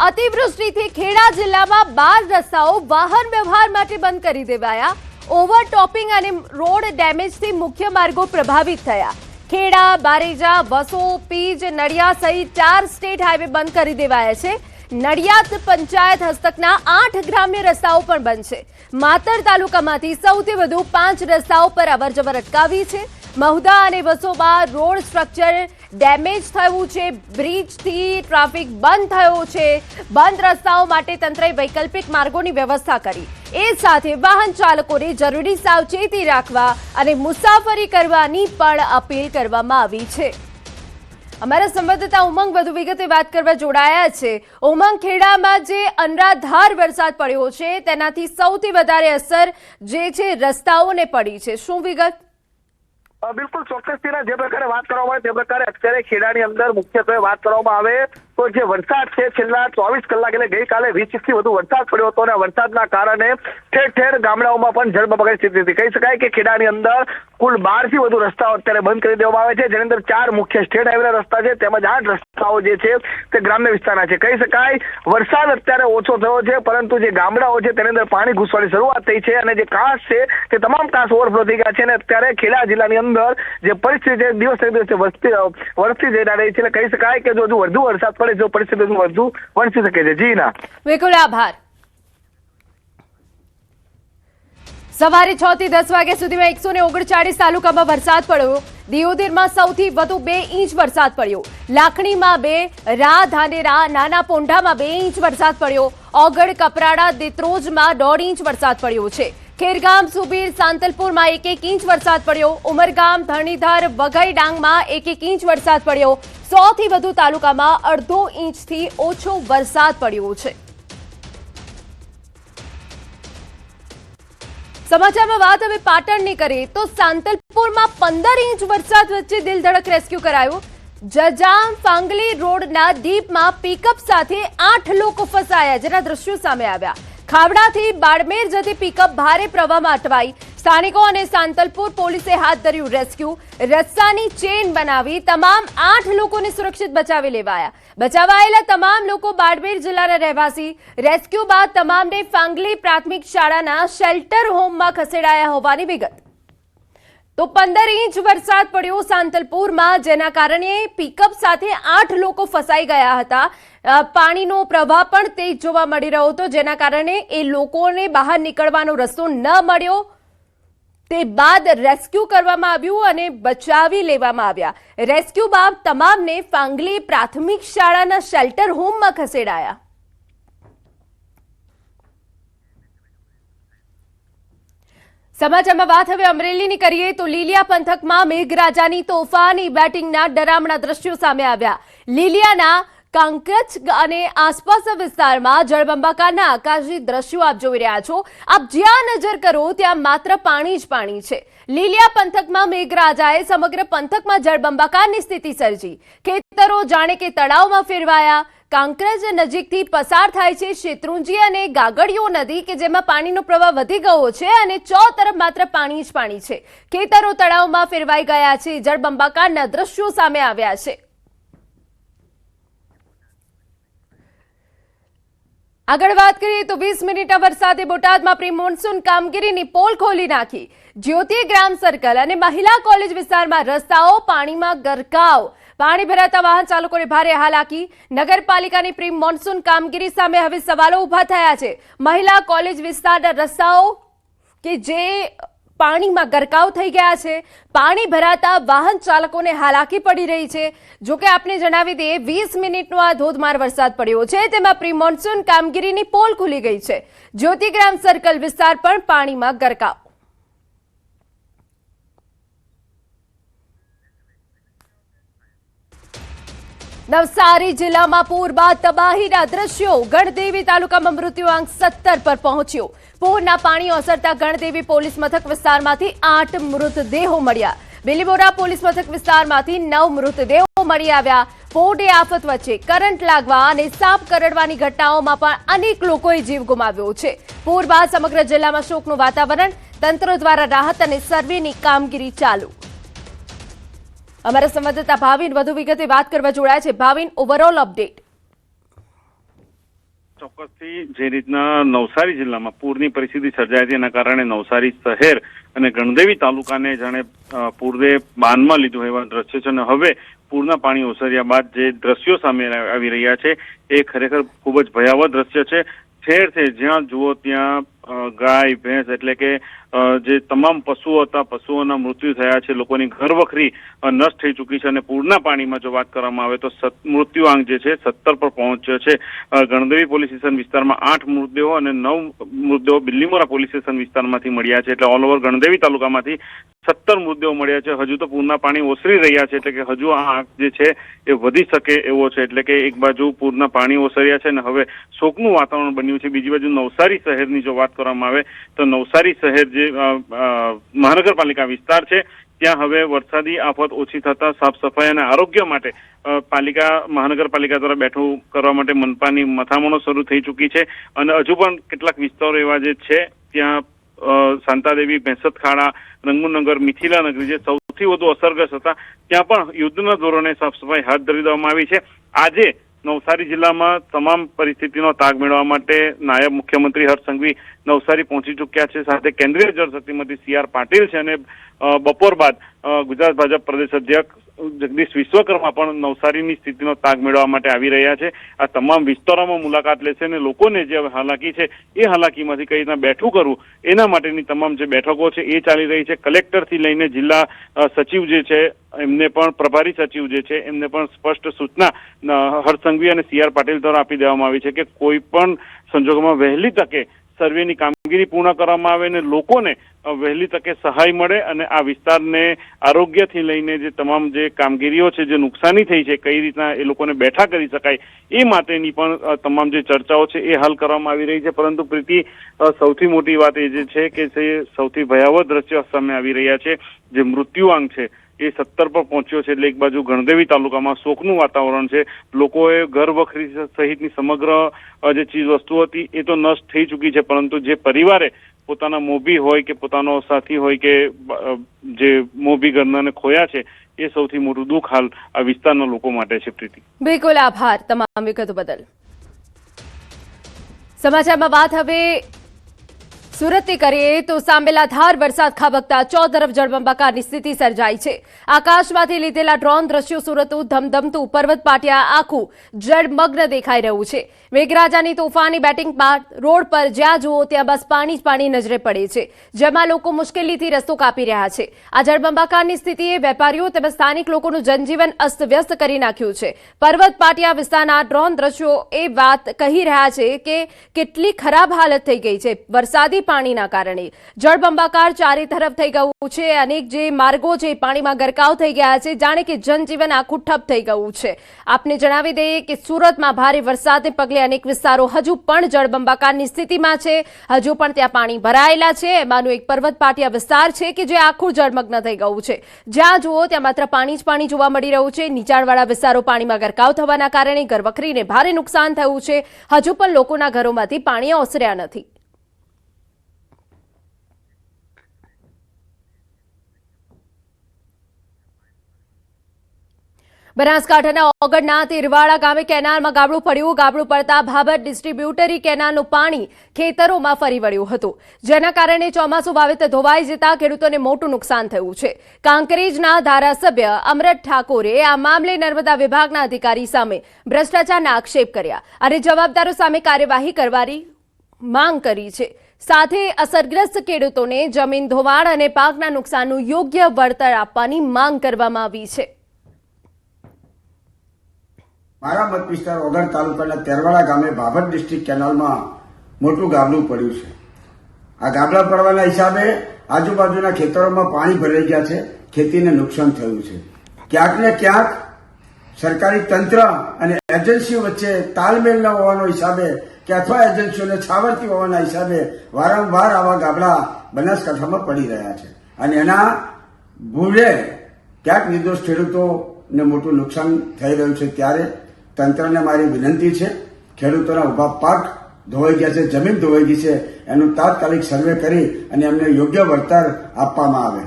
અતિવૃષ્ટિથી ખેડા જિલ્લામાં 12 રસ્તાઓ વાહન વ્યવહાર માટે બંધ કરી દેવાયા। ઓવરટોપિંગ અને રોડ ડેમેજથી મુખ્ય માર્ગો પ્રભાવિત થયા। ખેડા, બારેજા, વસો, પીજ, નડિયાદ સહિત 4 સ્ટેટ હાઈવે બંધ કરી દેવાયા છે। નડિયાદ પંચાયત હસ્તકના 8 ગ્રામ્ય રસ્તાઓ પણ બંધ છે। માતર તાલુકામાંથી સૌથી વધુ 5 રસ્તાઓ પર અવરજવર અટકાવી છે। મહુધા અને વસોમાં રોડ સ્ટ્રક્ચર ડેમેજ થયું છે। બ્રિજથી ટ્રાફિક બંધ થયો છે। બંધ રસ્તાઓ માટે તંત્રએ વૈકલ્પિક માર્ગોની વ્યવસ્થા કરી। એ સાથે વાહન ચાલકોને જરૂરી સાવચેતી રાખવા અને મુસાફરી કરવાની પણ અપીલ કરવામાં આવી છે। અમારા સંવાદદાતા ઉમંગ વધુ વિગતે વાત કરવા જોડાયા છે। ઉમંગ, ખેડામાં જે અનરાધાર વરસાદ પડ્યો છે તેનાથી સૌથી વધારે અસર જે છે રસ્તાઓને પડી છે, શું વિગત? બિલકુલ ચોક્કસથી જે પ્રકારે વાત કરવામાં આવે તે પ્રકારે અત્યારે ખેડાની અંદર મુખ્યત્વે વાત કરવામાં આવે તો જે વરસાદ છે છેલ્લા 24 કલાક એટલે ગઈકાલે 20 ઇંચથી વધુ વરસાદ પડ્યો હતો અને વરસાદના કારણે ઠેર ઠેર ગામડાઓમાં પણ જળબંબાકારની સ્થિતિ હતી। કહી શકાય કે ખેડાની અંદર કુલ 12 થી વધુ રસ્તાઓ અત્યારે બંધ કરી દેવામાં આવે છે, જેની અંદર 4 મુખ્ય સ્ટેટ હાઈવેના રસ્તા છે તેમજ 8 રસ્તાઓ જે છે તે ગ્રામ્ય વિસ્તારના છે। કહી શકાય વરસાદ અત્યારે ઓછો થયો છે, પરંતુ જે ગામડાઓ છે તેની અંદર પાણી ઘૂસવાની શરૂઆત થઈ છે અને જે કાંસ છે તે તમામ કાંસ ઓવરફ્લો થઈ ગયા છે અને અત્યારે ખેડા જિલ્લાની અંદર જે પરિસ્થિતિ દિવસે દિવસે વરસતી જઈ રહી છે। એટલે કહી શકાય કે જો વધુ વરસાદ પડે જો પરિસ્થિતિ વધુ વણસી શકે છે। જી ના, બિલકુલ આભાર। સવારે 6 થી 10 વાગ્યા સુધીમાં 139 તાલુકામાં વરસાદ પડ્યો। દિયોદરમાં સૌથી વધુ 2 ઇંચ વરસાદ પડ્યો। લાખણીમાં 2, ધાનેરા, નાના પોંઢામાં 2 ઇંચ વરસાદ પડ્યો। ઓગળ, કપરાડા, દેત્રોજમાં 1.5 ઇંચ વરસાદ પડ્યો છે। ખેરગામ, સુબીર, સાંતલપુરમાં 1-1 ઇંચ વરસાદ પડ્યો। ઉમરગામ, ધરણીધર, વઘઈ, ડાંગમાં 1-1 ઇંચ વરસાદ પડ્યો। 100 થી વધુ તાલુકામાં 1/2 ઇંચથી ઓછો વરસાદ પડ્યો છે। સમાચારમાં વાત હવે પાટણની કરીએ તો સાંતલપુરમાં 15 ઇંચ વરસાદ વચ્ચે દિલધડક રેસ્ક્યુ કરાયો। જજામ ફાંગલી રોડના દીપમાં પિકઅપ સાથે 8 લોકો ફસાયા, જેના દ્રશ્યો સામે આવ્યા। ખાવડાથી બાડમેર જતી પિકઅપ ભારે પ્રવાહમાં અટવાઈ। સ્થાનિકો અને સાંતલપુર પોલીસે હાથ ધર્યું રેસ્ક્યુ। રસ્સાની ચેન બનાવી તમામ 8 લોકોને સુરક્ષિત બચાવી લેવાયા। બચાવાયેલા તમામ લોકો બાડમેર જિલ્લાના રહેવાસી। રેસ્ક્યુ બાદ તમામને ફાંગલી પ્રાથમિક શાળાના શેલ્ટર હોમમાં ખસેડાયા હોવાની વિગત। તો 15 ઇંચ વરસાદ પડ્યો સાંતલપુરમાં, જેના કારણે પિકઅપ સાથે 8 લોકો ફસાઈ ગયા હતા। પાણીનો પ્રવાહ પણ તેજ જોવા મળી રહ્યો હતો, જેના કારણે એ લોકોને બહાર નીકળવાનો રસ્તો ન મળ્યો। તે બાદ રેસ્ક્યુ કરવામાં આવ્યું અને બચાવી લેવામાં આવ્યા। રેસ્ક્યુ બાદ તમામને ફાંગલી પ્રાથમિક શાળાના શેલ્ટર હોમમાં ખસેડાયા। સમાચારમાં વાત હવે અમરેલીની કરીએ તો લીલિયા પંથકમાં મેઘરાજાની તોફાની બેટિંગના ડરામણા દ્રશ્યો સામે આવ્યા। લીલિયાના કાંકચ અને આસપાસના વિસ્તારમાં જળબંબાકારના આકાશી દ્રશ્યો આપ જોઈ રહ્યા છો। આપ જ્યાં નજર કરો ત્યાં માત્ર પાણી જ પાણી છે। લીલિયા પંથકમાં મેઘરાજાએ સમગ્ર પંથકમાં જળબંબાકારની સ્થિતિ સર્જી। ખેતરો જાણે કે તળાવમાં ફેરવાયા। કાંકરેજ નજીકથી પસાર થાય છે શેત્રુંજી અને ગાગડિયો નદી કે જેમાં પાણીનો પ્રવાહ વધી ગયો છે અને તરફ માત્ર પાણી જ પાણી છે। ખેતરો તળાવમાં ફેરવાઈ ગયા છે। જળબંબાકારના દ્રશ્યો સામે આવ્યા છે। આગળ વાત કરીએ તો 20 મિનિટના વરસાદે બોટાદમાં પ્રી મોન્સૂન કામગીરીની પોલ ખોલી નાખી। જ્યોતિ ગ્રામ સર્કલ અને મહિલા કોલેજ વિસ્તારમાં રસ્તાઓ પાણીમાં ગરકાવ। પાણી ભરાતા વાહન ચાલકોને ભારે હાલાકી। નગરપાલિકાની પ્રી મોન્સૂન કામગીરી સામે હવે સવાલો ઉભા થયા છે। મહિલા કોલેજ વિસ્તારના રસ્તાઓ કે જે પાણીમાં ગરકાવ થઈ ગયા છે। પાણી ભરાતા વાહન ચાલકોને હાલાકી પડી રહી છે। જો કે આપને જણાવી દઈએ 20 મિનિટનો આ ધોધમાર વરસાદ પડ્યો છે, તેમાં પ્રી મોન્સૂન કામગીરીની પોલ ખુલી ગઈ છે। જ્યોતિગ્રામ સર્કલ વિસ્તાર પણ પાણીમાં ગરકાવ। નવસારી જિલ્લામાં પૂર બાદ તબાહીના દ્રશ્યો। ગણદેવી તાલુકામાં મૃત્યુઆંક 17 પર પહોંચ્યો। પૂરના પાણી ઓસરતા ગણદેવી પોલીસ મથક વિસ્તારમાંથી 8 મૃતદેહો મળ્યા। બિલીમોરા પોલીસ મથક વિસ્તારમાંથી 9 મૃતદેહો મળી આવ્યા। પૂરની આફત વચ્ચે કરંટ લાગવા અને સાપ કરડવાની ઘટનાઓમાં પણ અનેક લોકોએ જીવ ગુમાવ્યો છે। પૂર બાદ સમગ્ર જિલ્લામાં શોકનું વાતાવરણ। તંત્ર દ્વારા રાહત અને સર્વેની કામગીરી ચાલુ। અમારા સંવાદદાતા ભાવિન વધુ વિગતે વાત કરવા જોડાયા છે। Bhavin, overall update. ચોક્કસથી જે રીતના નવસારી જિલ્લામાં પૂરની પરિસ્થિતિ સર્જાઈ હતી એના કારણે નવસારી શહેર અને ગણદેવી તાલુકાને જાણે પૂરે બાનમાં લીધું એવા દ્રશ્યો છે અને હવે પૂરના પાણી ઓસર્યા બાદ જે દ્રશ્યો સામે આવી રહ્યા છે એ ખરેખર ખૂબ જ ભયાવહ દ્રશ્ય છે. ઠેર ઠેર જ્યાં જુઓ ત્યાં ગાય ભેંસ એટલે કે જે તમામ પશુઓ હતા પશુઓના મૃત્યુ થયા છે. લોકોની ઘરવખરી નષ્ટ થઈ ચૂકી છે અને પૂરના પાણીમાં જો વાત કરવામાં આવે તો મૃત્યુઆંક જે છે 17 પર પહોંચ્યો છે. ગણદેવી પોલીસ સ્ટેશન વિસ્તારમાં 8 મૃતદેહો અને 9 મૃતદેહો બિલ્લીમોરા પોલીસ સ્ટેશન વિસ્તારમાંથી મળ્યા છે. એટલે ઓલ ઓવર ગણદેવી તાલુકામાંથી 17 મૃતદેહો મળ્યા છે. હજુ તો પૂરના પાણી ઓસરી રહ્યા છે એટલે કે હજુ આ આંક જે છે એ વધી શકે એવો છે. એટલે કે એક બાજુ પૂરના પાણી ઓસર્યા છે અને હવે શોકનું વાતાવરણ બન્યું છે. બીજી બાજુ નવસારી શહેરની જો વાત કરવામાં આવે તો નવસારી શહેર જે મહાનગરપાલિકા વિસ્તાર છે ત્યાં હવે વરસાદી આફત ઓછી થતા સાફ સફાઈ અને આરોગ્ય માટે મહાનગરપાલિકા દ્વારા બેઠું કરવા માટે મનપાની મથામણો શરૂ થઈ ચૂકી છે અને હજુ પણ કેટલાક વિસ્તારો એવા જે છે ત્યાં શાંતાદેવી, ભેંસતખાડા, રંગુનગર, મિથિલાનગરી જે સૌથી વધુ અસરગ્રસ્ત હતા ત્યાં પણ યુદ્ધના ધોરણે સાફ સફાઈ હાથ ધરી દેવામાં આવી છે. આજે નવસારી જિલ્લામાં તમામ પરિસ્થિતિનો તાગ મેળવવા માટે નાયબ મુખ્યમંત્રી હર્ષ સંઘવી નવસારી પહોંચી ચૂક્યા છે. સાથે કેન્દ્રીય જળશક્તિ મંત્રી CR પાટીલ છે અને બપોર બાદ ગુજરાત ભાજપ પ્રદેશ અધ્યક્ષ જગદીશ વિશ્વકર્મા પણ નવસારીની સ્થિતિનો તાગ મેળવવા માટે આવી રહ્યા છે. આ તમામ વિસ્તારોમાં મુલાકાત લેશે અને લોકોને જે હાલાકી છે એ હાલાકીમાંથી કઈ રીતના બેઠું કરવું એના માટેની તમામ જે બેઠકો છે એ ચાલી રહી છે. કલેક્ટરથી લઈને જિલ્લા સચિવ જે છે એમને પણ પ્રભારી સચિવ જે છે એમને પણ સ્પષ્ટ સૂચના હર્ષ સંઘવી અને CR પાટીલ દ્વારા આપી દેવામાં આવી છે કે કોઈ પણ સંજોગોમાં વહેલી તકે સર્વેની કામગીરી પૂર્ણ કરવામાં આવે અને લોકોને વહેલી તકે સહાય મળે અને આ વિસ્તારને આરોગ્યથી લઈને જે તમામ જે કામગીરીઓ છે જે નુકસાની થઈ છે કઈ રીતના એ લોકોને બેઠા કરી શકાય એ માટેની પણ તમામ જે ચર્ચાઓ છે એ હાલ કરવામાં આવી રહી છે. પરંતુ પ્રીતિ સૌથી મોટી વાત એ જે છે કે સૌથી ભયાવહ દ્રશ્યો સામે આવી રહ્યા છે. જે મૃત્યુઆંક છે એ 17 પર પહોંચ્યો છે. એટલે એક બાજુ ગણદેવી તાલુકામાં શોકનું વાતાવરણ છે. લોકોએ ઘર વખરી સહિતની સમગ્ર જે ચીજ વસ્તુ હતી એ તો નષ્ટ થઈ ચૂકી છે પરંતુ જે પરિવારે પોતાના મોભી હોય કે પોતાનો સાથી હોય કે જે મોભી ઘરનાને ખોયા છે એ સૌથી મોટું દુઃખ હાલ આ વિસ્તારના લોકો માટે છે. પ્રીતિ, બિલકુલ આભાર તમામ વિગતો બદલ. સમાચારમાં વાત હવે સુરતની કરીએ તો સાંબેલાધાર વરસાદ ખાબકતા ચોતરફ જળબંબાકારની સ્થિતિ સર્જાઈ છે. આકાશમાંથી લીધેલા ડ્રોન દ્રશ્યો સુરતનું ધમધમતું પર્વત પાટિયા આખું જળમગ્ન દેખાઈ રહ્યું છે. મેઘરાજાની તોફાની બેટિંગ બાદ રોડ પર જ્યાં જુઓ ત્યાં બસ પાણી જ પાણી નજરે પડે છે, જેમાં લોકો મુશ્કેલીથી રસ્તો કાપી રહ્યા છે. આ જળબંબાકારની સ્થિતિએ વેપારીઓ તેમજ સ્થાનિક લોકોનું જનજીવન અસ્તવ્યસ્ત કરી નાખ્યું છે. પર્વત પાટિયા વિસ્તારના ડ્રોન દ્રશ્યો એ વાત કહી રહ્યા છે કે કેટલી ખરાબ હાલત થઈ ગઈ છે. વરસાદી પાણીના કારણે જળબંબાકાર ચારે તરફ થઈ ગયું છે. અનેક જે માર્ગો છે પાણીમાં ગરકાવ થઈ ગયા છે. જાણે કે જનજીવન આખું ઠપ થઈ ગયું છે. આપને જણાવી દઈએ કે સુરતમાં ભારે વરસાદને પગલે અનેક વિસ્તારો હજુ પણ જળબંબાકારની સ્થિતિમાં છે. હજુ પણ ત્યાં પાણી ભરાયેલા છે. એમાંનું એક પર્વત પાટિયા વિસ્તાર છે કે જે આખું જળમગ્ન થઈ ગયું છે. જ્યાં જુઓ ત્યાં માત્ર પાણી જ પાણી જોવા મળી રહ્યું છે. નીચાણવાળા વિસ્તારો પાણીમાં ગરકાવ થવાના કારણે ઘરવખરીને ભારે નુકસાન થયું છે. હજુ પણ લોકોના ઘરોમાંથી પાણી ઓસર્યા નથી. બનાસકાંઠાના ઓગળના તિરવાડા ગામે કેનાલમાં ગાબડું પડ્યું. ગાબડું પડતા ભાભર ડિસ્ટ્રીબ્યુટરી કેનાલનું પાણી ખેતરોમાં ફરી વળ્યું હતું, જેના કારણે ચોમાસું વાવેતર ધોવાઈ જતા ખેડૂતોને મોટું નુકસાન થયું છે. કાંકરેજના ધારાસભ્ય અમરત ઠાકોરે આ મામલે નર્મદા વિભાગના અધિકારી સામે ભ્રષ્ટાચારના આક્ષેપ કર્યા અને જવાબદારો સામે કાર્યવાહી કરવાની માંગ કરી છે. સાથે અસરગ્રસ્ત ખેડૂતોને જમીન ધોવાણ અને પાકના નુકસાનનું યોગ્ય વળતર આપવાની માંગ કરવામાં આવી છે. મારા મત વિસ્તાર ઓગળ તાલુકાના તેરવાડા ગામે ભાભર ડિસ્ટ્રિક્ટ કેનાલમાં મોટું ગાબડું પડ્યું છે. આ ગાબડા પડવાના હિસાબે આજુબાજુના ખેતરોમાં પાણી ભરાઈ ગયા છે. ખેતીને નુકસાન થયું છે. ક્યાંક ને ક્યાંક સરકારી તંત્ર અને એજન્સીઓ વચ્ચે તાલમેલ ન હોવાનો હિસાબે કે અથવા એજન્સીઓને છાવરતી હોવાના હિસાબે વારંવાર આવા ગાબડા બનાસકાંઠામાં પડી રહ્યા છે અને એના ભૂલે ક્યાંક નિર્દોષ ખેડૂતોને મોટું નુકસાન થઈ રહ્યું છે. ત્યારે તંત્રને મારી વિનંતી છે, ખેડૂતોના ઉભા પાક ધોવાઈ ગયા છે, જમીન ધોવાઈ ગઈ છે, એનું તાત્કાલિક સર્વે કરી અને એમને યોગ્ય વળતર આપવામાં આવે.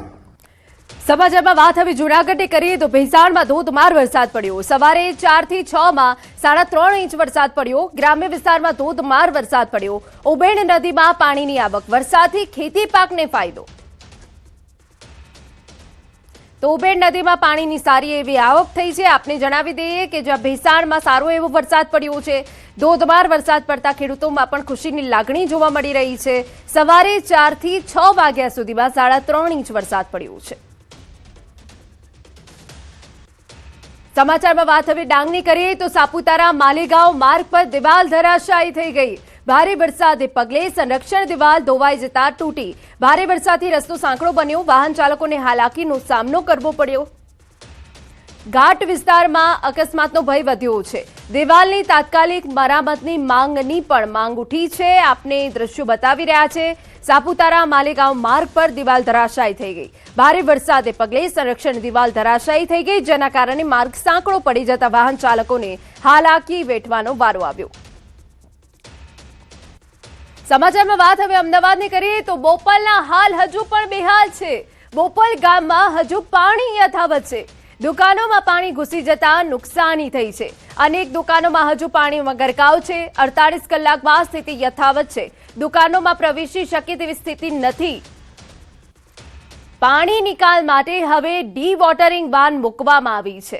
સમાચારમાં વાત હવે જૂનાગઢની કરીએ તો ભેસાણમાં ધોધમાર વરસાદ પડ્યો. સવારે 4 થી 6 માં 3.5 ઇંચ વરસાદ પડ્યો. ગ્રામ્ય વિસ્તારમાં ધોધમાર વરસાદ પડ્યો. ઉબેણ નદીમાં પાણીની આવક. વરસાદથી ખેતી પાકને ફાયદો. તો ઉબેણ નદીમાં પાણીની સારી એવી આવક થઈ છે. આપને જણાવી દઈએ કે જ્યાં ભેસાણમાં સારો એવો વરસાદ પડ્યો છે, ધોધમાર વરસાદ પડતા ખેડૂતોમાં પણ ખુશીની લાગણી જોવા મળી રહી છે. સવારે 4 થી 6 વાગ્યા સુધીમાં 3.5 ઇંચ વરસાદ પડ્યો છે. સમાચારમાં વાત હવે ડાંગની કરીએ તો સાપુતારા માલેગાંવ માર્ગ પર દિવાલ ધરાશાયી થઈ ગઈ. ભારે વરસાદને પગલે સંરક્ષણ દિવાલ ધોવાઈ જતા તૂટી. ભારે વરસાદથી રસ્તો સાંકડો બન્યો. વાહન ચાલકોને હાલાકીનો સામનો કરવો પડ્યો. ઘાટ વિસ્તારમાં અકસ્માતનો ભય વધ્યો છે. દિવાલની તાત્કાલિક મરામતની માંગની પણ માંગ ઉઠી છે. આપને દ્રશ્યો બતાવી રહ્યા છે. સાપુતારા માલેગાંવ માર્ગ પર દિવાલ ધરાશાયી થઈ ગઈ. ભારે વરસાદને પગલે સંરક્ષણ દિવાલ ધરાશાયી થઈ ગઈ, જેના કારણે માર્ગ સાંકડો પડી જતા વાહન ચાલકોને હાલાકી વેઠવાનો વારો આવ્યો. સમાચારમાં વાત હવે અમદાવાદની કરીએ તો બોપલના હાલ હજુ પણ બેહાલ છે. બોપલ ગામમાં હજુ પાણી યથાવત છે. દુકાનોમાં પાણી ઘૂસી જતા નુકસાની થઈ છે. અનેક દુકાનોમાં હજુ પાણીમાં ગરકાવ છે. 48 કલાક બાદ સ્થિતિ યથાવત છે. દુકાનોમાં પ્રવેશી શકે તેવી સ્થિતિ નથી. પાણી નિકાલ માટે હવે ડી-વોટરિંગ વાન મૂકવામાં આવી છે.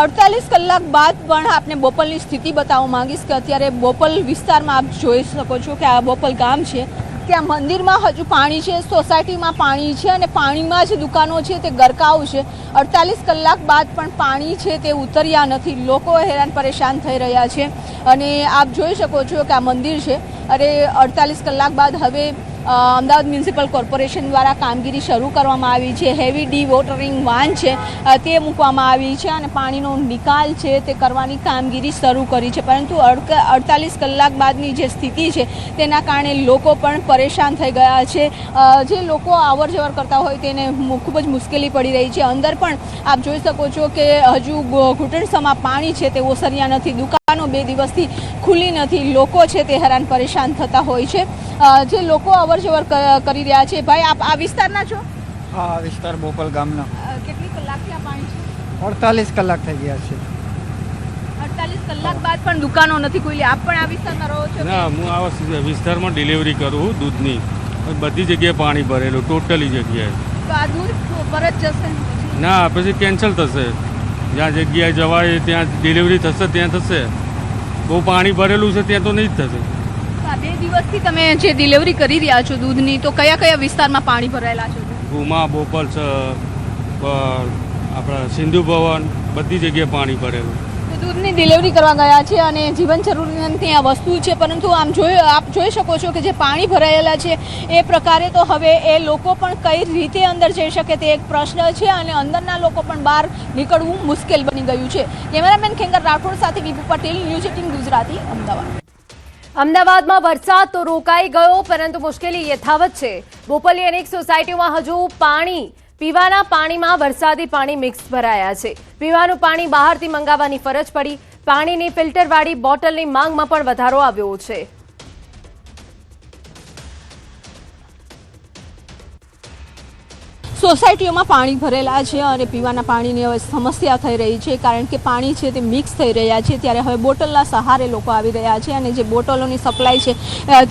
48 કલાક બાદ પણ આપને બોપલની સ્થિતિ બતાવવા માંગીશ કે અત્યારે બોપલ વિસ્તારમાં આપ જોઈ શકો છો કે આ બોપલ ગામ છે. ત્યાં મંદિરમાં હજુ પાણી છે, સોસાયટીમાં પાણી છે અને પાણીમાં જે દુકાનો છે તે ગરકાવ છે. 48 કલાક બાદ પણ પાણી છે તે ઉતર્યા નથી. લોકો હેરાન પરેશાન થઈ રહ્યા છે અને આપ જોઈ શકો છો કે આ મંદિર છે. અરે 48 કલાક બાદ હવે અમદાવાદ મ્યુનિસિપલ કોર્પોરેશન દ્વારા કામગીરી શરૂ કરવામાં આવી છે. હેવી ડી વોટરિંગ વાન છે તે મૂકવામાં આવી છે અને પાણીનો નિકાલ છે તે કરવાની કામગીરી શરૂ કરી છે. પરંતુ 48 કલાક બાદની જે સ્થિતિ છે તેના કારણે લોકો પણ પરેશાન થઈ ગયા છે. જે લોકો અવર જવર કરતા હોય તેને ખૂબ જ મુશ્કેલી પડી રહી છે. અંદર પણ આપ જોઈ શકો છો કે હજુ ઘૂંટણસમાં પાણી છે તે ઓસર્યા નથી. દુકાનો 2 દિવસથી ખુલ્લી નથી. લોકો છે તે હેરાન પરેશાન થતા હોય છે. જે લોકો અવર જવર કરી રહ્યા છે. ભાઈ, આપ આ વિસ્તારના છો? હા, વિસ્તાર બોપલ ગામના. કેટલી કલાકથી આ પાણી છે? 48 કલાક થઈ ગયા છે. 48 કલાક બાદ પણ દુકાનો નથી ખુલ્લી. આપ પણ આ વિસ્તારમાં રહો છો? ના, હું આ વિસ્તારમાં ડિલિવરી કરું દૂધની. બધી જગ્યાએ પાણી ભરેલું, ટોટલી જગ્યાએ. તો આ દૂધ પરત જશે? ના, પછી કેન્સલ થશે. જ્યાં જગ્યાએ જવાય ત્યાં ડિલિવરી થશે, ત્યાં થશે. બહુ પાણી ભરેલું છે ત્યાં તો નહીં જ થશે. 2 દિવસથી તમે જે ડિલિવરી કરી રહ્યા છો દૂધની, તો કયા કયા વિસ્તારમાં પાણી ભરાયેલા છે? ભૂમા, બોપલ છે, આપણા સિંધુ ભવન, બધી જગ્યાએ પાણી ભરેલું. તો દૂધની ડિલિવરી કરવા ગયા છે અને જીવન જરૂરિયાતની આ વસ્તુ છે, પરંતુ આપ જોઈ શકો છો કે જે પાણી ભરાયેલા છે એ પ્રકારે તો હવે એ લોકો પણ કઈ રીતે અંદર જઈ શકે તે એક પ્રશ્ન છે અને અંદરના લોકો પણ બહાર નીકળવું મુશ્કેલ બની ગયું છે. કેમેરામેન ખેંગર રાઠોડ સાથે વિપુ પટેલ, ન્યૂઝ 18 ગુજરાતી, અમદાવાદ. અમદાવાદમાં વરસાદ તો રોકાઈ ગયો, પરંતુ મુશ્કેલી યથાવત છે. બોપલની અનેક સોસાયટીઓમાં હજુ પીવાના પાણીમાં વરસાદી પાણી મિક્સ ભરાયા છે. પીવાનું પાણી બહારથી મંગાવવાની ફરજ પડી. પાણીની ફિલ્ટરવાળી બોટલની માંગમાં પણ વધારો આવ્યો છે. સોસાયટીઓમાં પાણી ભરેલા છે અને પીવાના પાણીની હવે સમસ્યા થઈ રહી છે, કારણ કે પાણી છે તે મિક્સ થઈ રહ્યા છે. ત્યારે હવે બોટલના સહારે લોકો આવી રહ્યા છે અને જે બોટલોની સપ્લાય છે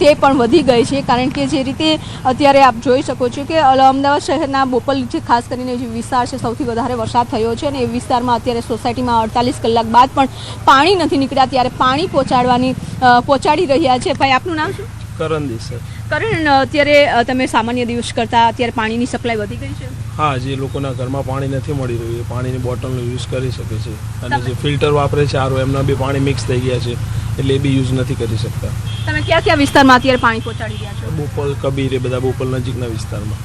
તે પણ વધી ગઈ છે, કારણ કે જે રીતે અત્યારે આપ જોઈ શકો છો કે અમદાવાદ શહેરના બોપલ જે ખાસ કરીને જે વિસ્તાર છે સૌથી વધારે વરસાદ થયો છે અને એ વિસ્તારમાં અત્યારે સોસાયટીમાં 48 કલાક બાદ પણ પાણી નથી નીકળ્યા. ત્યારે પાણી પહોંચાડી રહ્યા છે. ભાઈ, આપનું નામ શું? કરણદી સર. કરણ, અત્યારે તમે સામાન્ય દિવસ કરતાં અત્યારે પાણીની સપ્લાય વધી ગઈ છે? હા, જે લોકોના ઘરમાં પાણી નથી મળી રહ્યું એ પાણીની બોટલનો યુઝ કરી શકે છે અને જે ફિલ્ટર વાપરે છે આરો એમના બી પાણી મિક્સ થઈ ગયા છે એટલે એ બી યુઝ નથી કરી શકતા. તમે ક્યાં ક્યાં વિસ્તારમાં અત્યારે પાણી પહોંચાડી રહ્યા છો? બોપલ, કબીર, એ બધા બોપલ નજીકના વિસ્તારમાં.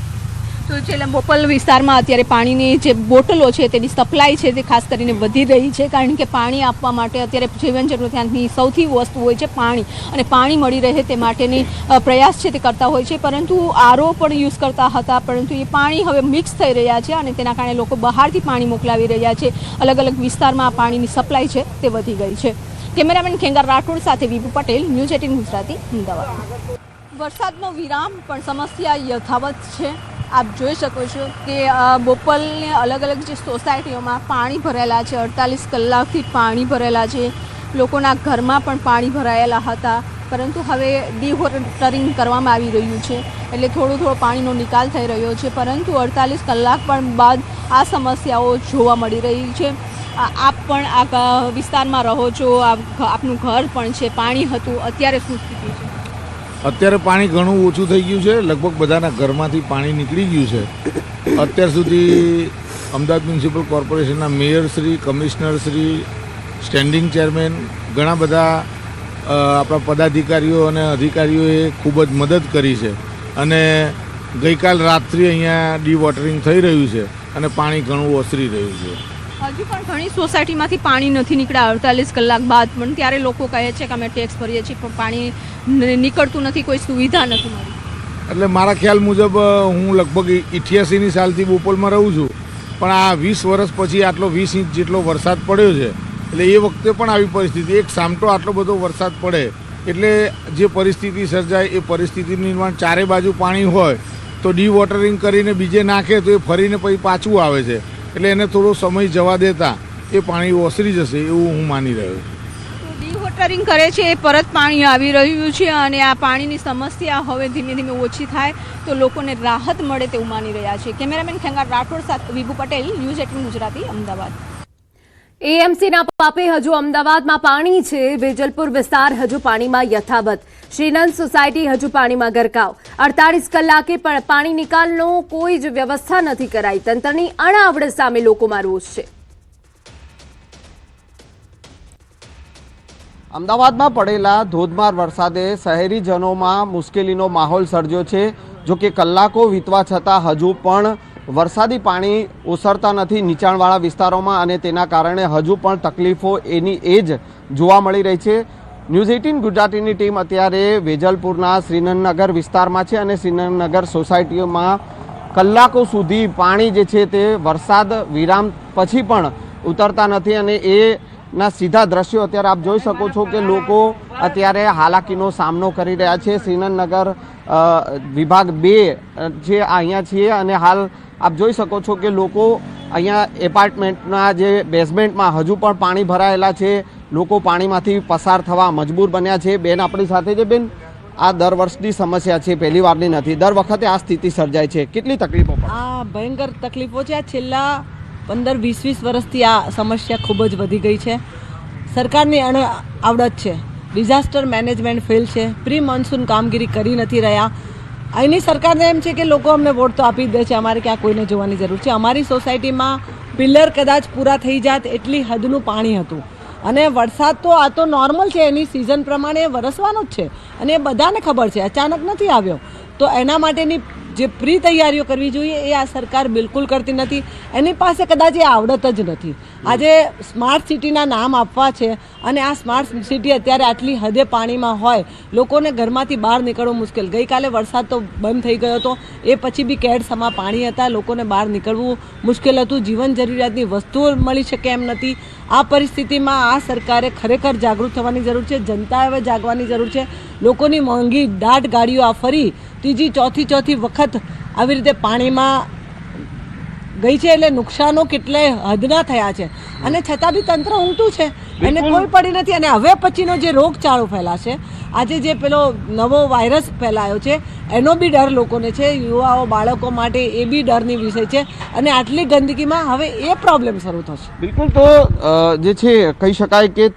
તો છેલ્લા બોપલ વિસ્તારમાં અત્યારે પાણીની જે બોટલો છે તેની સપ્લાય છે તે ખાસ કરીને વધી રહી છે, કારણ કે પાણી આપવા માટે અત્યારે જીવન જરૂરિયાતની સૌથી વસ્તુ હોય છે પાણી, અને પાણી મળી રહે તે માટેની પ્રયાસ છે તે કરતા હોય છે. પરંતુ આરો પણ યુઝ કરતા હતા, પરંતુ એ પાણી હવે મિક્સ થઈ રહ્યા છે અને તેના કારણે લોકો બહારથી પાણી મોકલાવી રહ્યા છે. અલગ અલગ વિસ્તારમાં આ પાણીની સપ્લાય છે તે વધી ગઈ છે. કેમેરામેન ખેંગર રાઠોડ સાથે વિપુ પટેલ, ન્યૂઝ 18 ગુજરાતી, અમદાવાદ. વરસાદનો વિરામ પણ સમસ્યા યથાવત છે. આપ જોઈ શકો છો કે બોપલને અલગ અલગ જે સોસાયટીઓમાં પાણી ભરેલા છે, 48 કલાકથી પાણી ભરેલા છે. લોકોના ઘરમાં પણ પાણી ભરાયેલા હતા, પરંતુ હવે ડિવોટરિંગ કરવામાં આવી રહ્યું છે, એટલે થોડો પાણીનો નિકાલ થઈ રહ્યો છે. પરંતુ 48 કલાક પણ બાદ આ સમસ્યાઓ જોવા મળી રહી છે. આપ પણ આ વિસ્તારમાં રહો છો, આપનું ઘર પણ છે, પાણી હતું, અત્યારે શું સ્થિતિ છે? અત્યારે પાણી ઘણું ઓછું થઈ ગયું છે. લગભગ બધાના ઘરમાંથી પાણી નીકળી ગયું છે. અત્યાર સુધી અમદાવાદ મ્યુનિસિપલ કોર્પોરેશનના મેયરશ્રી, કમિશનરશ્રી, સ્ટેન્ડિંગ ચેરમેન, ઘણા બધા આપણા પદાધિકારીઓ અને અધિકારીઓએ ખૂબ જ મદદ કરી છે અને ગઈકાલ રાત્રે અહીંયા ડિવોટરિંગ થઈ રહ્યું છે અને પાણી ઘણું ઓસરી રહ્યું છે. હજુ પણ ઘણી સોસાયટીમાંથી પાણી નથી નીકળ્યા 48 કલાક બાદ પણ. ત્યારે લોકો કહે છે કે અમે ટેક્સ ભરીએ છીએ પણ પાણી નીકળતું નથી, કોઈ સુવિધા નથી મળી. એટલે મારા ખ્યાલ મુજબ હું લગભગ 88ની સાલથી બોપલમાં રહું છું, પણ આ 20 વર્ષ પછી આટલો 20 ઇંચ જેટલો વરસાદ પડ્યો છે. એટલે એ વખતે પણ આવી પરિસ્થિતિ, એક સામટો આટલો બધો વરસાદ પડે એટલે જે પરિસ્થિતિ સર્જાય એ પરિસ્થિતિનું નિર્માણ, ચારે બાજુ પાણી હોય તો ડિવોટરિંગ કરીને બીજે નાખે તો એ ફરીને પછી પાછું આવે છે. એટલે એને થોડો સમય જવા દેતા એ પાણી ઓસરી જશે એવું હું માની રહ્યો છું. ડિવોટરિંગ કરે છે એ પરત પાણી આવી રહ્યું છે અને આ પાણીની સમસ્યા હવે ધીમે ધીમે ઓછી થાય તો લોકોને રાહત મળે તેવું માની રહ્યા છે. કેમેરામેન ખેંગાર રાઠોડ સાથે વિભુ પટેલ, ન્યૂઝ 18 ગુજરાતી, અમદાવાદ. એએમસીના પાપે હજુ અમદાવાદમાં પાણી છે. વેજલપુર વિસ્તાર હજુ પાણીમાં યથાવત. શ્રીનંદ સોસાયટી હજુ પાણીમાં ગરકાવ. 48 કલાકે પણ પાણી નિકાલનો કોઈ જ વ્યવસ્થા નથી કરાઈ. તંત્રની અણાવડ સામે લોકોમાં રોષ છે. અમદાવાદમાં પડેલા ધોધમાર વરસાદે શહેરીજનોમાં મુશ્કેલીનો માહોલ સર્જ્યો છે. જો કે કલાકો વીતવા છતાં હજુ પણ વરસાદી પાણી ઓસરતા નથી નીચાણવાળા વિસ્તારોમાં અને તેના કારણે હજુ પણ તકલીફો એની એ જ જોવા મળી રહી છે. ન્યૂઝ 18 ગુજરાતીની ટીમ અત્યારે વેજલપુરના શ્રીનંદનગર વિસ્તારમાં છે અને શ્રીનંદનગર સોસાયટીઓમાં કલાકો સુધી પાણી જે છે તે વરસાદ વિરામ પછી પણ ઉતરતા નથી અને એના સીધા દ્રશ્યો અત્યારે આપ જોઈ શકો છો કે લોકો અત્યારે હાલાકીનો સામનો કરી રહ્યા છે. શ્રીનંદનગર વિભાગ 2 જે અહીંયા છીએ અને હાલ આપ જોઈ શકો છો કે લોકો અહીંયા એપાર્ટમેન્ટના જે બેઝમેન્ટમાં હજુ પણ પાણી ભરાયેલા છે. લોકો પાણીમાંથી પસાર થવા મજબૂર બન્યા છે. બેન આપણી સાથે છે. બેન, આ દર વર્ષની સમસ્યા છે, પહેલી વારની નથી. દર વખતે આ સ્થિતિ સર્જાય છે, કેટલી તકલીફો પડે? આ ભયંકર તકલીફો છે. આ છેલ્લા 15-20 વર્ષથી આ સમસ્યા ખૂબ જ વધી ગઈ છે. સરકારની આવડત છે, ડિઝાસ્ટર મેનેજમેન્ટ ફેલ છે, પ્રી મોન્સૂન કામગીરી કરી નથી રહ્યા. અહીંની સરકારને એમ છે કે લોકો અમને વોટ તો આપી જ દે છે, અમારે ક્યાં કોઈને જોવાની જરૂર છે. અમારી સોસાયટીમાં પિલ્લર કદાચ પૂરા થઈ જાત એટલી હદનું પાણી હતું અને વરસાદ તો આ તો નોર્મલ છે, એની સિઝન પ્રમાણે વરસવાનો જ છે અને એ બધાને ખબર છે, અચાનક નથી આવ્યો. તો એના માટેની જે પ્રી તૈયારીઓ કરવી જોઈએ એ આ સરકાર બિલકુલ કરતી નથી. એની પાસે કદાચ એ આવડત જ નથી. આજે સ્માર્ટ સિટીના નામ આપવા છે અને આ સ્માર્ટ સિટી અત્યારે આટલી હદે પાણીમાં હોય, લોકોને ઘરમાંથી બહાર નીકળવું મુશ્કેલ. ગઈકાલે વરસાદ તો બંધ થઈ ગયો હતો, એ પછી બી કેડસમાં પાણી હતા, લોકોને બહાર નીકળવું મુશ્કેલ હતું. જીવન જરૂરિયાતની વસ્તુઓ મળી શકે એમ નથી. આ પરિસ્થિતિમાં આ સરકારે ખરેખર જાગૃત થવાની જરૂર છે. જનતાએ હવે જાગવાની જરૂર છે. લોકોની મોંઘી દાટ ગાડીઓ આ ફરી ત્રીજી ચોથી વખત આવી રીતે પાણીમાં ગઈ છે એટલે નુકસાનો કેટલાય હદના થયા છે અને છતાં બી તંત્ર ઊંઘતું છે, એને કોઈ પડી નથી. અને હવે પછીનો જે રોગચાળો ફેલાશે, આજે જે પેલો નવો વાયરસ ફેલાયો છે એનો બી ડર લોકોને છે, યુવાઓ બાળકો માટે એ બી ડરની વિષય છે અને આટલી ગંદકીમાં હવે એ પ્રોબ્લેમ શરૂ થશે. બિલકુલ. તો જે છે કહી શકાય કે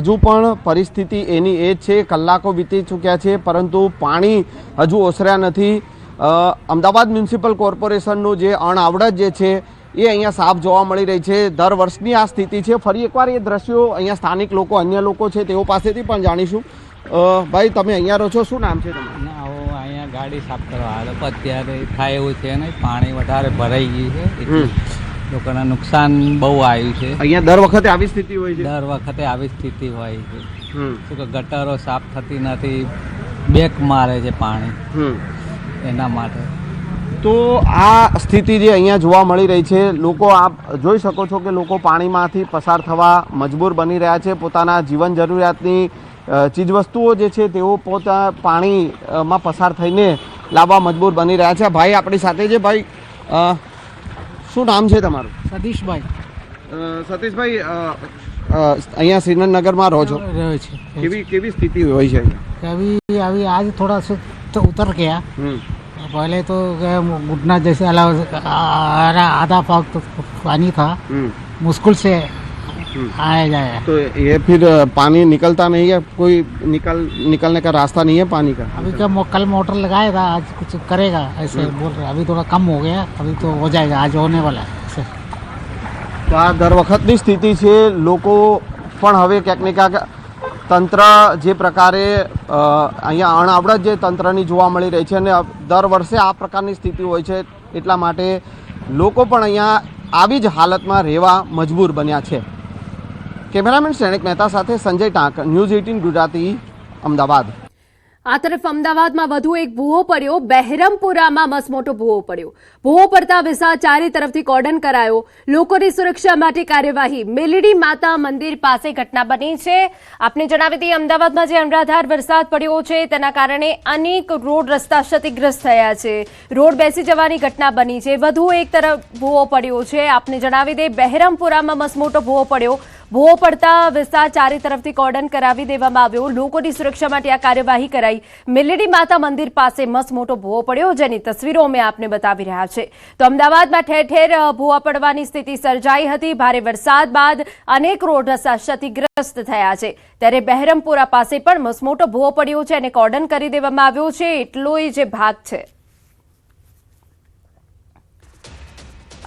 હજુ પણ પરિસ્થિતિ એની એ જ છે. કલાકો વીતી ચૂક્યા છે પરંતુ પાણી હજુ ઓસર્યા નથી. અમદાવાદ મ્યુનિસિપલ કોર્પોરેશનનું જે અણઆવડત જે છે એ અહીંયા સાફ જોવા મળી રહી છે. દર વર્ષની આ સ્થિતિ છે. ફરી એકવાર એ દ્રશ્યો અહીંયા સ્થાનિક લોકો, અન્ય લોકો છે તેઓ પાસેથી પણ જાણીશું. ભાઈ, તમે અહીંયા રહો છો, શું નામ છે તમારું? અહીંયા ગાડી સાફ કરવા આવે તો અત્યારે થાય એવું છે ને, પાણી વધારે ભરાઈ ગયું છે એટલે લોકોને નુકસાન બહુ આવ્યું છે. અહીંયા દર વખતે આવી સ્થિતિ હોય છે? દર વખતે આવી સ્થિતિ હોય છે. શું કે ગટરો સાફ થતી નથી, બેક મારે છે પાણી, એના માટે. તો આ સ્થિતિ જે અહીંયા જોવા મળી રહી છે, લોકો આપ જોઈ શકો છો કે લોકો પાણીમાંથી પસાર થવા મજબૂર બની રહ્યા છે. પોતાના જીવન જરૂરિયાતની ચીજવસ્તુઓ જે છે તેઓ પોતા પાણીમાં પસાર થઈને લાવવા મજબૂર બની રહ્યા છે. ભાઈ આપણી સાથે છે. ભાઈ શું નામ છે તમારું? સતીશભાઈ સતીશભાઈ, અહીંયા શ્રીનગરમાં રહો છો, રહ્યો છે. કેવી સ્થિતિ હોય છે અહીંયા? अभी अभी आज थोड़ा सा तो उतर गया. पहले तो घुटना जैसे आधा पाव तो पानी था, मुश्किल से आया जाए. तो ये फिर पानी निकलता नहीं है, कोई निकलने का रास्ता नहीं है पानी का? अभी क्या कल मोटर लगाया था, आज कुछ करेगा ऐसे बोल रहे. अभी थोड़ा कम हो गया, अभी तो हो जाएगा, आज होने वाला है ऐसे. તો આ દર વખતની સ્થિતિ છે. લોકો પણ હવે ક્યાંક ને ક્યાંક તંત્ર જે પ્રકારે અહીંયા અણઆવડત જે તંત્રની જોવા મળી રહી છે અને દર વર્ષે આ પ્રકારની સ્થિતિ હોય છે, એટલા માટે લોકો પણ અહીંયા આવી જ હાલતમાં રહેવા મજબૂર બન્યા છે. કેમેરામેન શ્રેણિક મહેતા સાથે સંજય ટાંક, ન્યૂઝ 18 ગુજરાતી, અમદાવાદ. આ તરફ અમદાવાદમાં વધુ એક ભૂવો પડ્યો. બહેરમપુરામાં મસમોટો ભૂવો પડ્યો. ભૂવો પડતા વિસા ચારે તરફથી કોર્ડન કરાયો. લોકોની સુરક્ષા માટે કાર્યવાહી. મેલડી માતા મંદિર પાસે ઘટના બની છે. આપને જણાવી દઈએ, અમદાવાદમાં જે અનરાધાર વરસાદ પડ્યો છે તેના કારણે અનેક રોડ રસ્તા ક્ષતિગ્રસ્ત થયા છે. રોડ બેસી જવાની ઘટના બની છે. વધુ એક તરફ ભૂવો પડ્યો છે. આપને જણાવી દઈએ, બહેરમપુરામાં મસમોટો ભૂવો પડ્યો. ભૂવો પડતા વિસ્તાર ચારે તરફથી કોર્ડન કરાવી દેવામાં આવ્યો. લોકોની સુરક્ષા માટે આ કાર્યવાહી કરાઈ. મેલડી માતા મંદિર પાસે મસમોટો ભૂવો પડ્યો, જેની તસવીરો અમે આપને બતાવી રહ્યા છે. તો અમદાવાદમાં ઠેર ઠેર ભૂવા પડવાની સ્થિતિ સર્જાઈ હતી. ભારે વરસાદ બાદ અનેક રોડ રસ્તા ક્ષતિગ્રસ્ત થયા છે. ત્યારે બહેરમપુરા પાસે પણ મસમોટો ભૂવો પડ્યો છે અને કોર્ડન કરી દેવામાં આવ્યો છે. એટલોય જે ભાગ છે.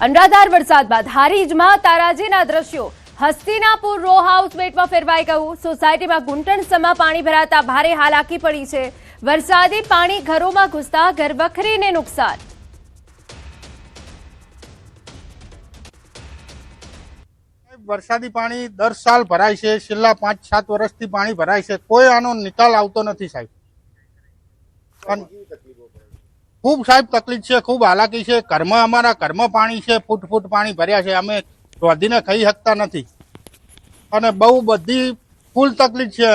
અનરાધાર વરસાદ બાદ હારીજમાં તારાજીના દ્રશ્યો. હસ્તિનાપુર રો હાઉસમેટમાં ફેરવાઈ ગયું. સોસાયટીમાં ઘૂંટણસમાં પાણી ભરાતા ભારે હાલાકી પડી છે. વરસાદી પાણી ઘરોમાં ઘૂસતા ઘરવખરીને નુકસાન. વરસાદી પાણી દર સાલ ભરાય છે. છેલ્લા 5-7 વર્ષથી પાણી ભરાય છે. કોઈ આનો નિકાલ આવતો નથી સાહેબ. ખૂબ સાહેબ તકલીફ છે, ખૂબ હાલાકી છે. અમારા ઘરમાં પાણી છે, ફૂટ પાણી ભર્યા છે. અમે વધીને ખાઈ શકતા નથી અને બહુ બધી ફૂલ તકલીફ છે.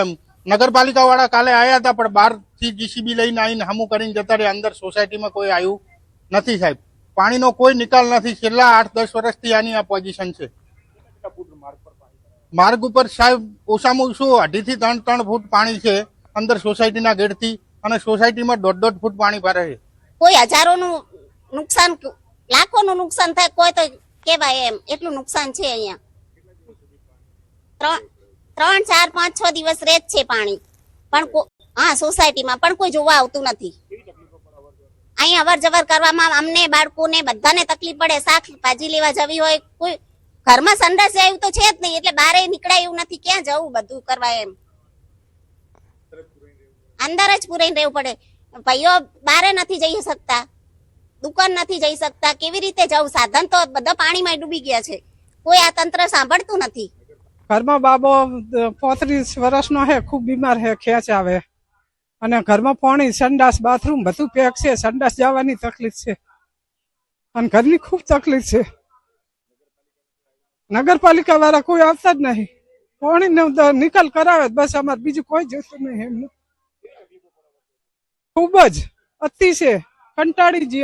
નગરપાલિકા વાળા કાલે આવ્યા હતા, પણ બહારથી જીસીબી લઈને આવીને હમું કરીને જતા રહ્યા. અંદર સોસાયટીમાં કોઈ આવ્યું નથી સાહેબ. પાણીનો કોઈ નિકાલ નથી. છેલ્લા 8-10 વર્ષથી આની આ પોઝિશન છે. માર્ગ ઉપર સાહેબ ઓછામાં ઓછું 2.5 થી 3 ફૂટ પાણી છે અંદર સોસાયટીના ગેટથી, અને સોસાયટીમાં 1.5 ફૂટ પાણી ભરે છે. કોઈ હજારોનું નુકસાન, લાખોનું નુકસાન થાય, કોઈ તો કેવાય એમ એટલું નુકસાન છે. અહીંયા 3, 4, 5, 6 દિવસ રહે છે પાણી, પણ હા સોસાયટીમાં પણ કોઈ જોવા આવતું નથી. અહીંયા અવર જવર કરવામાં અમને, બાળકોને બધાને તકલીફ પડે. શાકભાજી લેવા જવી હોય, કોઈ ઘરમાં સંડાસ જાય તો છે જ નહીં, એટલે બહાર નીકળાય એવું નથી. ક્યાં જવું બધું કરવા? એમ અંદર જ પૂરાઈને રહેવું પડે. ભાઈઓ બહાર નથી જઈ શકતા, દુકાન નથી જઈ શકતા. કેવી રીતે જવું? સાધન તો બધા પાણીમાં ડૂબી ગયા છે. કોઈ આ તંત્ર સાંભળતું નથી. ઘરમાં બાબો 35 વર્ષનો હે, ખૂબ બીમાર હે, ખેંચ આવે, અને ઘરમાં પાણી, સંડાસ, બાથરૂમ બધું પેક છે. સંડાસ જવાની તકલીફ છે અને ઘરની ખૂબ તકલીફ છે. નગરપાલિકા વાળા કોઈ આવતા જ નહીં. પાણીનો નિકાલ કરાવે બસ, અમારે બીજું કોઈ જોતું નહીં. એમનું ખૂબ જ અતિ છે, કંટાળી જઈએ.